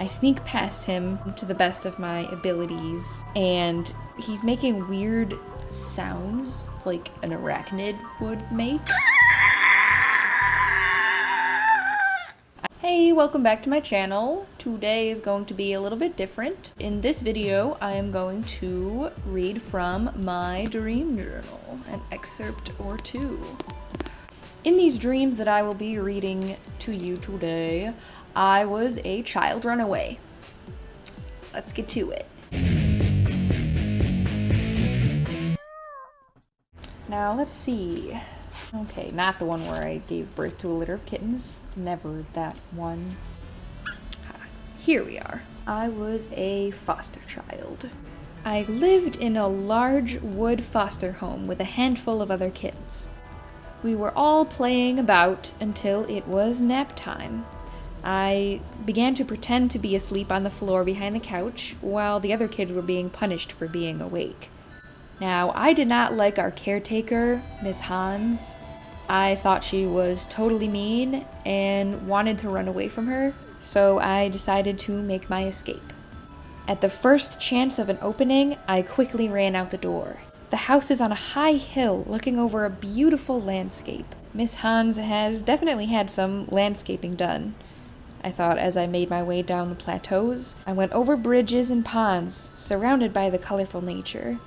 I sneak past him to the best of my abilities, and he's making weird sounds like an arachnid would make. Hey, welcome back to my channel. Today is going to be a little bit different. In this video, I am going to read from my dream journal, an excerpt or two. In these dreams that I will be reading to you today, I was a child runaway. Let's get to it. Now, let's see. Okay, not the one where I gave birth to a litter of kittens. Never that one. Here we are. I was a foster child. I lived in a large wood foster home with a handful of other kids. We were all playing about until it was nap time. I began to pretend to be asleep on the floor behind the couch while the other kids were being punished for being awake. Now, I did not like our caretaker, Miss Hans. I thought she was totally mean and wanted to run away from her, so I decided to make my escape. At the first chance of an opening, I quickly ran out the door. The house is on a high hill looking over a beautiful landscape. Miss Hans has definitely had some landscaping done, I thought as I made my way down the plateaus. I went over bridges and ponds, surrounded by the colorful nature.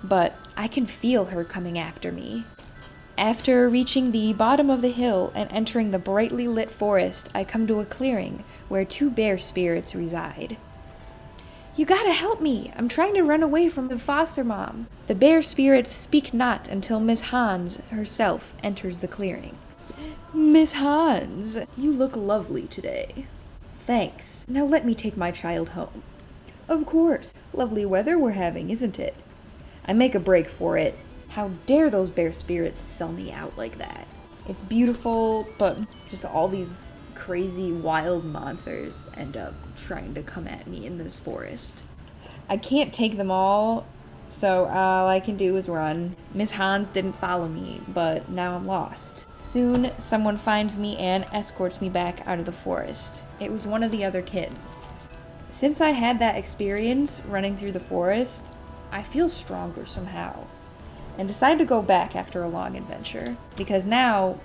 But I can feel her coming after me. After reaching the bottom of the hill and entering the brightly lit forest, I come to a clearing where two bear spirits reside. "You gotta help me! I'm trying to run away from the foster mom." The bear spirits speak not until Miss Hans herself enters the clearing. "Miss Hans, you look lovely today." "Thanks. Now let me take my child home." "Of course. Lovely weather we're having, isn't it?" I make a break for it. How dare those bear spirits sell me out like that? It's beautiful, but just all these crazy wild monsters end up trying to come at me in this forest. I can't take them all, so all I can do is run. Miss Hans didn't follow me, but now I'm lost. Soon, someone finds me and escorts me back out of the forest. It was one of the other kids. Since I had that experience running through the forest, I feel stronger somehow, and decide to go back after a long adventure. Because now,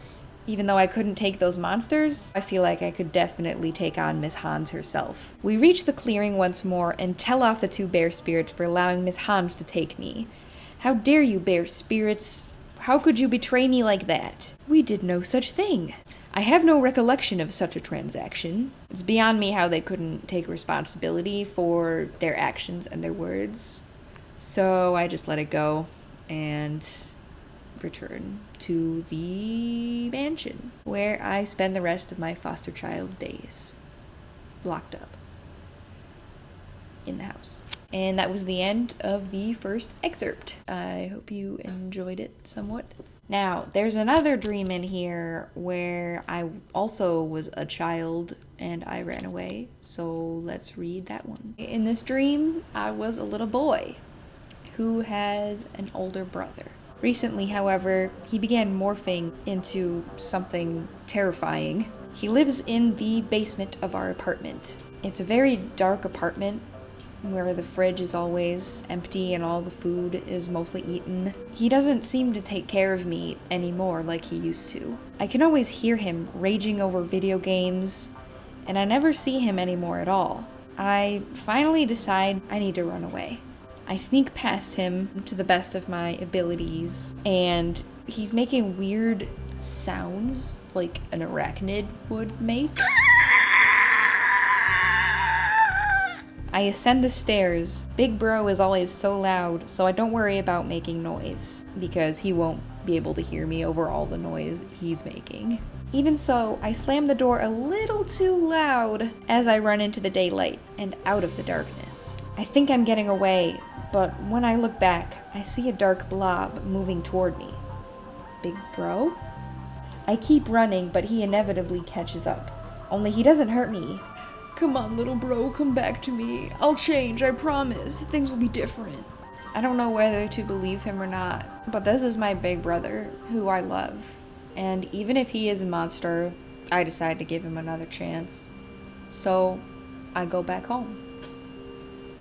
even though I couldn't take those monsters, I feel like I could definitely take on Miss Hans herself. We reach the clearing once more and tell off the two bear spirits for allowing Miss Hans to take me. "How dare you, bear spirits? How could you betray me like that?" "We did no such thing. I have no recollection of such a transaction." It's beyond me how they couldn't take responsibility for their actions and their words. So I just let it go and return to the mansion where I spend the rest of my foster child days locked up in the house. And that was the end of the first excerpt. I hope you enjoyed it somewhat. Now, there's another dream in here where I also was a child and I ran away, so let's read that one. In this dream, I was a little boy who has an older brother. Recently, however, he began morphing into something terrifying. He lives in the basement of our apartment. It's a very dark apartment where the fridge is always empty and all the food is mostly eaten. He doesn't seem to take care of me anymore like he used to. I can always hear him raging over video games, and I never see him anymore at all. I finally decide I need to run away. I sneak past him to the best of my abilities, and he's making weird sounds like an arachnid would make. I ascend the stairs. Big Bro is always so loud, so I don't worry about making noise, because he won't be able to hear me over all the noise he's making. Even so, I slam the door a little too loud as I run into the daylight and out of the darkness. I think I'm getting away, but when I look back, I see a dark blob moving toward me. Big Bro? I keep running, but he inevitably catches up. Only he doesn't hurt me. "Come on, little bro, come back to me. I'll change, I promise. Things will be different." I don't know whether to believe him or not, but this is my big brother, who I love. And even if he is a monster, I decide to give him another chance. So I go back home.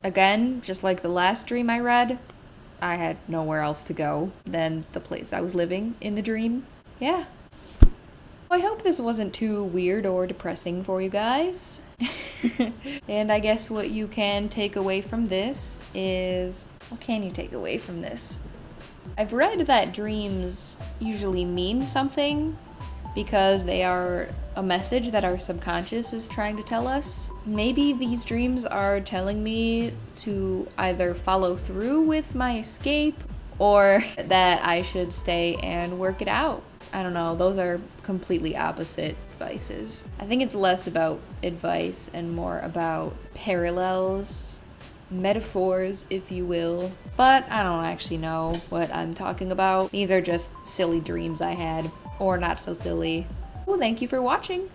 Again, just like the last dream I read, I had nowhere else to go than the place I was living in the dream. Yeah. I hope this wasn't too weird or depressing for you guys. And I guess what you can take away from this is... What can you take away from this? I've read that dreams usually mean something because they are a message that our subconscious is trying to tell us. Maybe these dreams are telling me to either follow through with my escape or that I should stay and work it out. I don't know, those are completely opposite advices. I think it's less about advice and more about parallels, metaphors, if you will. But I don't actually know what I'm talking about. These are just silly dreams I had, or not so silly. Well, thank you for watching.